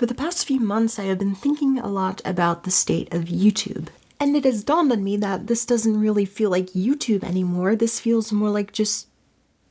For the past few months, I have been thinking a lot about the state of YouTube. And it has dawned on me that this doesn't really feel like YouTube anymore. This feels more like just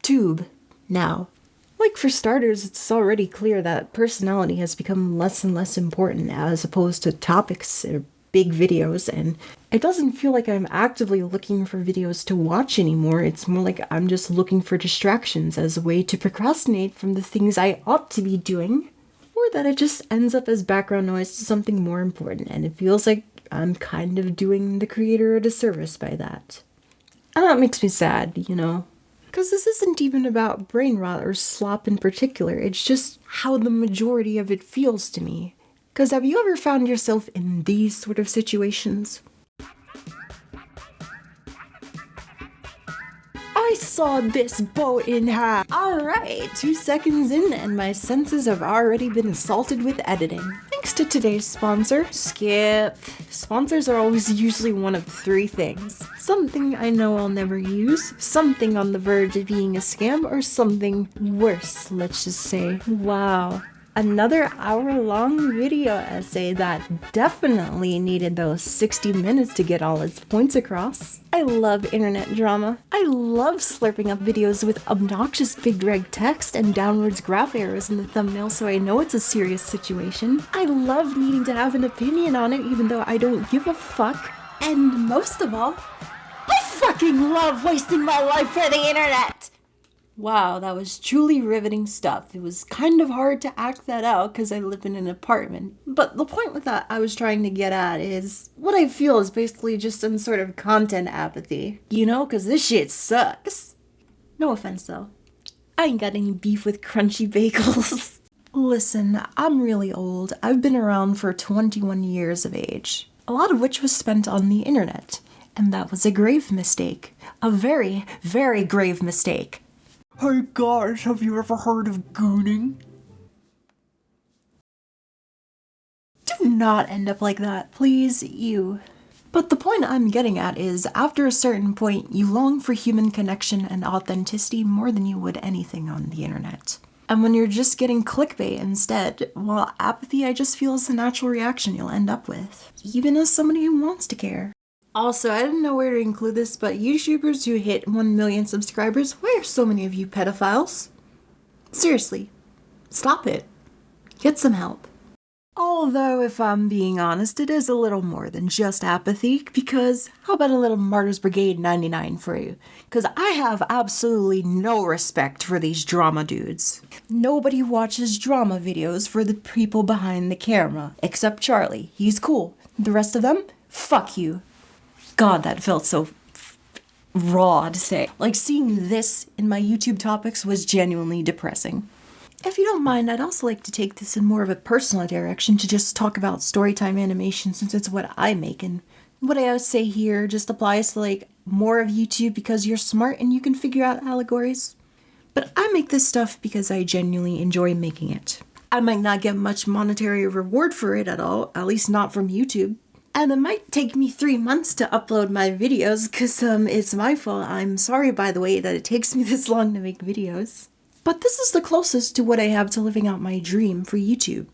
tube now. Like, for starters, it's already clear that personality has become less and less important as opposed to topics or big videos, and it doesn't feel like I'm actively looking for videos to watch anymore. It's more like I'm just looking for distractions as a way to procrastinate from the things I ought to be doing, or that it just ends up as background noise to something more important, and it feels like I'm kind of doing the creator a disservice by that. And that makes me sad, you know? Because this isn't even about brain rot or slop in particular, it's just how the majority of it feels to me. Because have you ever found yourself in these sort of situations? I saw this boat in half. Alright, 2 seconds in and my senses have already been assaulted with editing. Thanks to today's sponsor, Skip. Sponsors are always usually one of 3 things. Something I know I'll never use, something on the verge of being a scam, or something worse, let's just say. Wow. Another hour-long video essay that definitely needed those 60 minutes to get all its points across. I love internet drama. I love slurping up videos with obnoxious big reg text and downwards graph arrows in the thumbnail so I know it's a serious situation. I love needing to have an opinion on it even though I don't give a fuck. And most of all, I fucking love wasting my life for the internet! Wow, that was truly riveting stuff. It was kind of hard to act that out because I live in an apartment. But the point with that I was trying to get at is what I feel is basically just some sort of content apathy. You know, because this shit sucks. No offense though. I ain't got any beef with crunchy bagels. Listen, I'm really old. I've been around for 21 years of age, a lot of which was spent on the internet. And that was a grave mistake. A very, very grave mistake. Hey guys, have you ever heard of gooning? Do not end up like that, please, you. But the point I'm getting at is, after a certain point, you long for human connection and authenticity more than you would anything on the internet. And when you're just getting clickbait instead, well, apathy I just feel is the natural reaction you'll end up with, even as somebody who wants to care. Also, I didn't know where to include this, but YouTubers who hit 1 million subscribers, why are so many of you pedophiles? Seriously, stop it. Get some help. Although, if I'm being honest, it is a little more than just apathy, because how about a little Martyrs Brigade 99 for you? Because I have absolutely no respect for these drama dudes. Nobody watches drama videos for the people behind the camera, except Charlie. He's cool. The rest of them? Fuck you. God, that felt so raw to say. Like, seeing this in my YouTube topics was genuinely depressing. If you don't mind, I'd also like to take this in more of a personal direction to just talk about storytime animation since it's what I make, and what I always say here just applies to like more of YouTube because you're smart and you can figure out allegories. But I make this stuff because I genuinely enjoy making it. I might not get much monetary reward for it at all, at least not from YouTube. And it might take me 3 months to upload my videos, cause it's my fault. I'm sorry, by the way, that it takes me this long to make videos. But this is the closest to what I have to living out my dream for YouTube.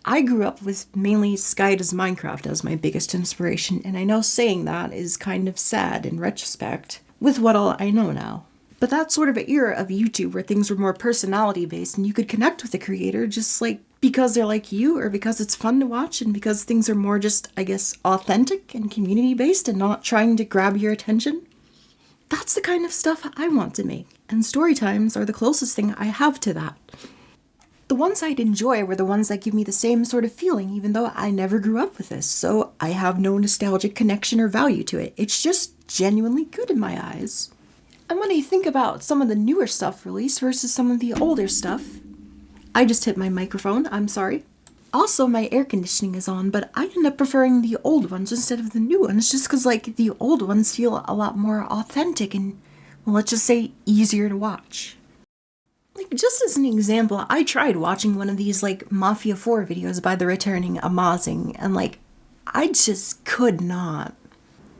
I grew up with mainly Sky Does Minecraft as my biggest inspiration, and I know saying that is kind of sad in retrospect, with what all I know now. But that sort of era of YouTube where things were more personality-based and you could connect with the creator just like because they're like you, or because it's fun to watch, and because things are more just, I guess, authentic and community-based and not trying to grab your attention. That's the kind of stuff I want to make, and story times are the closest thing I have to that. The ones I'd enjoy were the ones that give me the same sort of feeling, even though I never grew up with this, so I have no nostalgic connection or value to it. It's just genuinely good in my eyes. And when I think about some of the newer stuff released versus some of the older stuff, I just hit my microphone, I'm sorry. Also, my air conditioning is on, but I end up preferring the old ones instead of the new ones just because, like, the old ones feel a lot more authentic and, well, let's just say, easier to watch. Like, just as an example, I tried watching one of these, like, Mafia 4 videos by the returning Amazing, and, like, I just could not.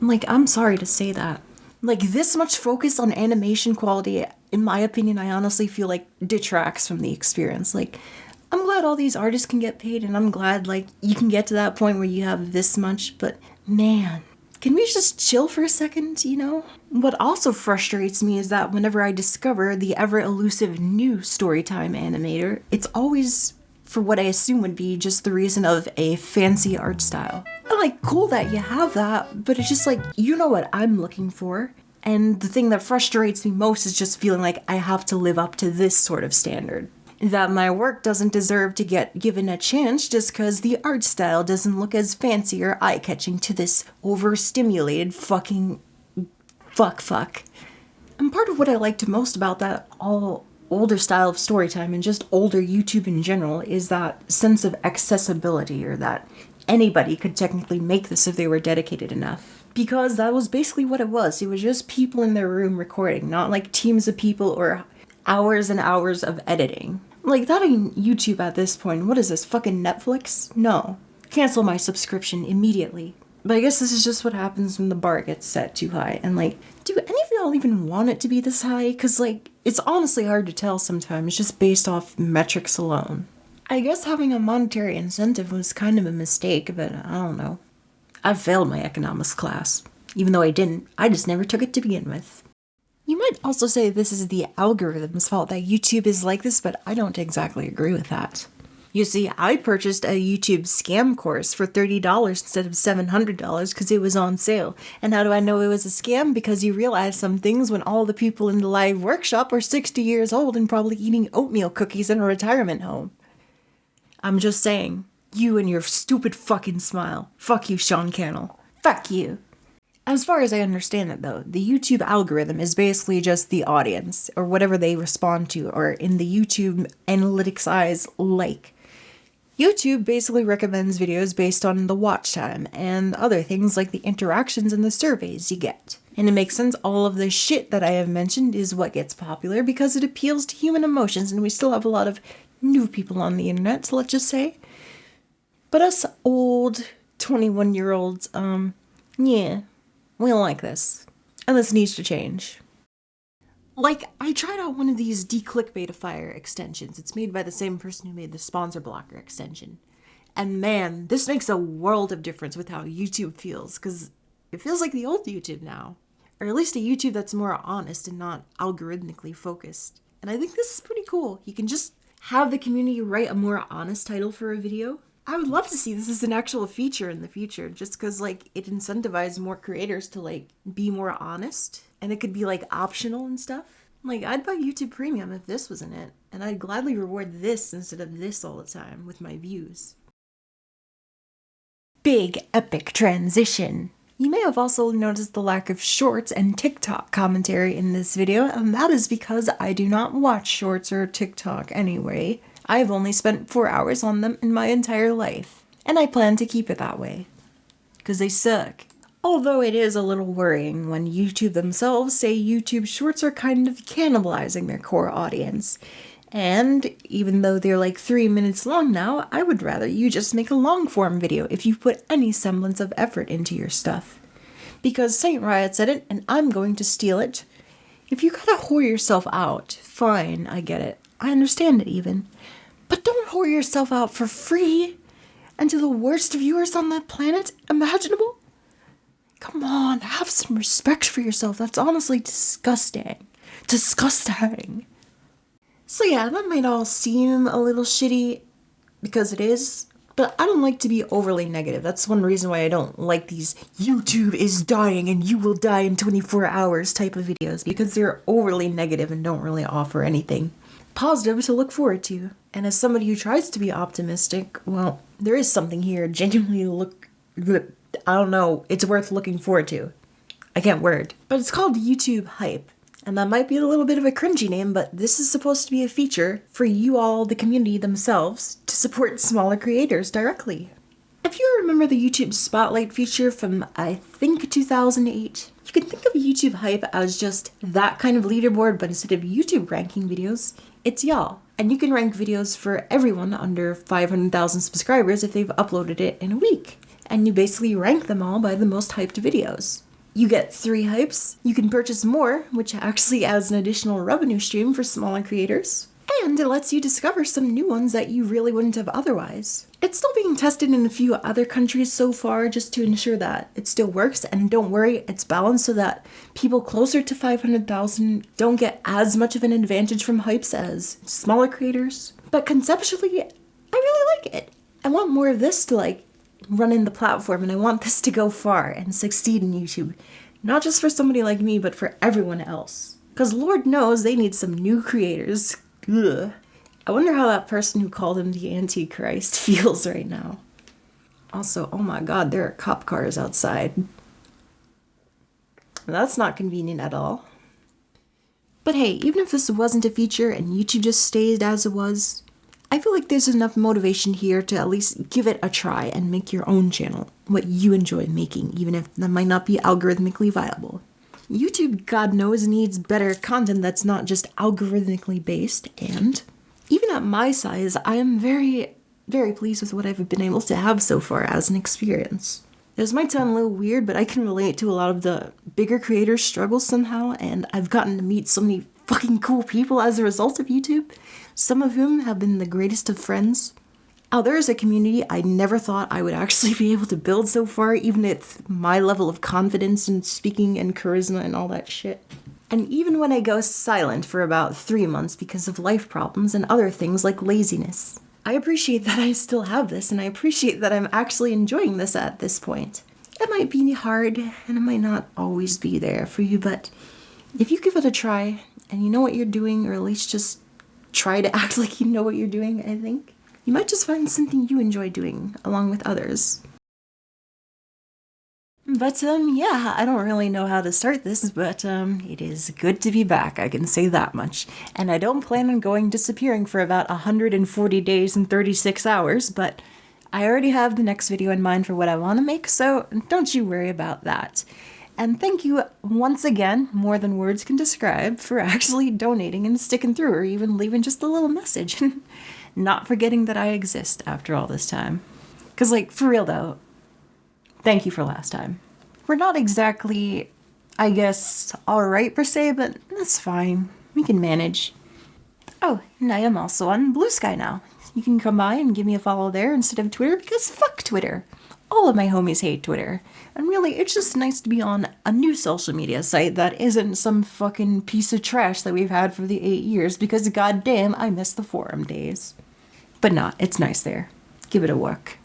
Like, I'm sorry to say that. Like, this much focus on animation quality, in my opinion, I honestly feel like detracts from the experience. Like, I'm glad all these artists can get paid, and I'm glad, like, you can get to that point where you have this much, but man, can we just chill for a second, you know? What also frustrates me is that whenever I discover the ever-elusive new Storytime animator, it's always for what I assume would be just the reason of a fancy art style. And like, cool that you have that, but it's just like, you know what I'm looking for. And the thing that frustrates me most is just feeling like I have to live up to this sort of standard. That my work doesn't deserve to get given a chance just because the art style doesn't look as fancy or eye-catching to this overstimulated fucking fuck. And part of what I liked most about that all older style of Storytime and just older YouTube in general is that sense of accessibility, or that anybody could technically make this if they were dedicated enough. Because that was basically what it was. It was just people in their room recording, not like teams of people or hours and hours of editing. Like, that ain't YouTube at this point. What is this, fucking Netflix? No. Cancel my subscription immediately. But I guess this is just what happens when the bar gets set too high. And like, do any of y'all even want it to be this high? Because like, it's honestly hard to tell sometimes just based off metrics alone. I guess having a monetary incentive was kind of a mistake, but I don't know. I failed my economics class. Even though I didn't, I just never took it to begin with. You might also say this is the algorithm's fault that YouTube is like this, but I don't exactly agree with that. You see, I purchased a YouTube scam course for $30 instead of $700 because it was on sale. And how do I know it was a scam? Because you realize some things when all the people in the live workshop are 60 years old and probably eating oatmeal cookies in a retirement home. I'm just saying, you and your stupid fucking smile. Fuck you, Sean Cannell. Fuck you. As far as I understand it though, the YouTube algorithm is basically just the audience, or whatever they respond to, or in the YouTube analytics eyes, like. YouTube basically recommends videos based on the watch time and other things like the interactions and the surveys you get. And it makes sense, all of the shit that I have mentioned is what gets popular because it appeals to human emotions, and we still have a lot of new people on the internet, so let's just say. But us old 21-year-olds, yeah, we don't like this. And this needs to change. Like, I tried out one of these declickbaitifier extensions. It's made by the same person who made the sponsor blocker extension. And man, this makes a world of difference with how YouTube feels, because it feels like the old YouTube now. Or at least a YouTube that's more honest and not algorithmically focused. And I think this is pretty cool. You can just have the community write a more honest title for a video. I would love to see this as an actual feature in the future, just because, like, it incentivizes more creators to, like, be more honest. And it could be, like, optional and stuff. Like, I'd buy YouTube Premium if this was in it. And I'd gladly reward this instead of this all the time with my views. Big epic transition. You may have also noticed the lack of shorts and TikTok commentary in this video, and that is because I do not watch shorts or TikTok anyway. I've only spent 4 hours on them in my entire life, and I plan to keep it that way. Because they suck. Although it is a little worrying when YouTube themselves say YouTube Shorts are kind of cannibalizing their core audience. And even though they're like 3 minutes long now, I would rather you just make a long form video if you put any semblance of effort into your stuff. Because Saint Riot said it, and I'm going to steal it. If you gotta whore yourself out, fine, I get it. I understand it even. But don't whore yourself out for free and to the worst viewers on the planet imaginable. Come on, have some respect for yourself. That's honestly disgusting. Disgusting. So yeah, that might all seem a little shitty, because it is, but I don't like to be overly negative. That's one reason why I don't like these YouTube is dying and you will die in 24 hours type of videos, because they're overly negative and don't really offer anything positive to look forward to. And as somebody who tries to be optimistic, well, there is something here genuinely I don't know, it's worth looking forward to. I can't word. But it's called YouTube Hype. And that might be a little bit of a cringy name, but this is supposed to be a feature for you all, the community themselves, to support smaller creators directly. If you remember the YouTube Spotlight feature from, I think, 2008, you can think of YouTube Hype as just that kind of leaderboard, but instead of YouTube ranking videos, it's y'all. And you can rank videos for everyone under 500,000 subscribers if they've uploaded it in a week. And you basically rank them all by the most hyped videos. You get 3 hypes, you can purchase more, which actually adds an additional revenue stream for smaller creators, And it lets you discover some new ones that you really wouldn't have otherwise. It's still being tested in a few other countries so far just to ensure that it still works, and don't worry, it's balanced so that people closer to 500,000 don't get as much of an advantage from hypes as smaller creators. But conceptually, I really like it. I want more of this to run in the platform, and I want this to go far and succeed in YouTube. Not just for somebody like me, but for everyone else. Because Lord knows they need some new creators. Ugh. I wonder how that person who called him the Antichrist feels right now. Also, oh my god, there are cop cars outside. That's not convenient at all. But hey, even if this wasn't a feature and YouTube just stayed as it was, I feel like there's enough motivation here to at least give it a try and make your own channel, what you enjoy making, even if that might not be algorithmically viable. YouTube, God knows, needs better content that's not just algorithmically based, and even at my size, I am very, very pleased with what I've been able to have so far as an experience. This might sound a little weird, but I can relate to a lot of the bigger creators' struggles somehow, and I've gotten to meet so many fucking cool people as a result of YouTube, some of whom have been the greatest of friends. There is a community I never thought I would actually be able to build so far, even at my level of confidence and speaking and charisma and all that shit. And even when I go silent for about 3 months because of life problems and other things like laziness, I appreciate that I still have this, and I appreciate that I'm actually enjoying this at this point. It might be hard, and it might not always be there for you, but if you give it a try, and you know what you're doing, or at least just try to act like you know what you're doing, I think, you might just find something you enjoy doing, along with others. But, yeah, I don't really know how to start this, but, it is good to be back, I can say that much. And I don't plan on going disappearing for about 140 days and 36 hours, but I already have the next video in mind for what I want to make, so don't you worry about that. And thank you once again, more than words can describe, for actually donating and sticking through, or even leaving just a little message. Not forgetting that I exist after all this time. Because, for real though, thank you for last time. We're not exactly, I guess, alright per se, but that's fine. We can manage. Oh, and I am also on Blue Sky now. You can come by and give me a follow there instead of Twitter, because fuck Twitter. All of my homies hate Twitter. And really, it's just nice to be on a new social media site that isn't some fucking piece of trash that we've had for the 8 years, because goddamn, I miss the forum days. But nah, it's nice there. Give it a work.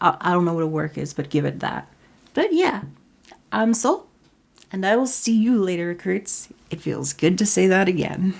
I don't know what a work is, but give it that. But yeah, I'm Soul, and I will see you later, recruits. It feels good to say that again.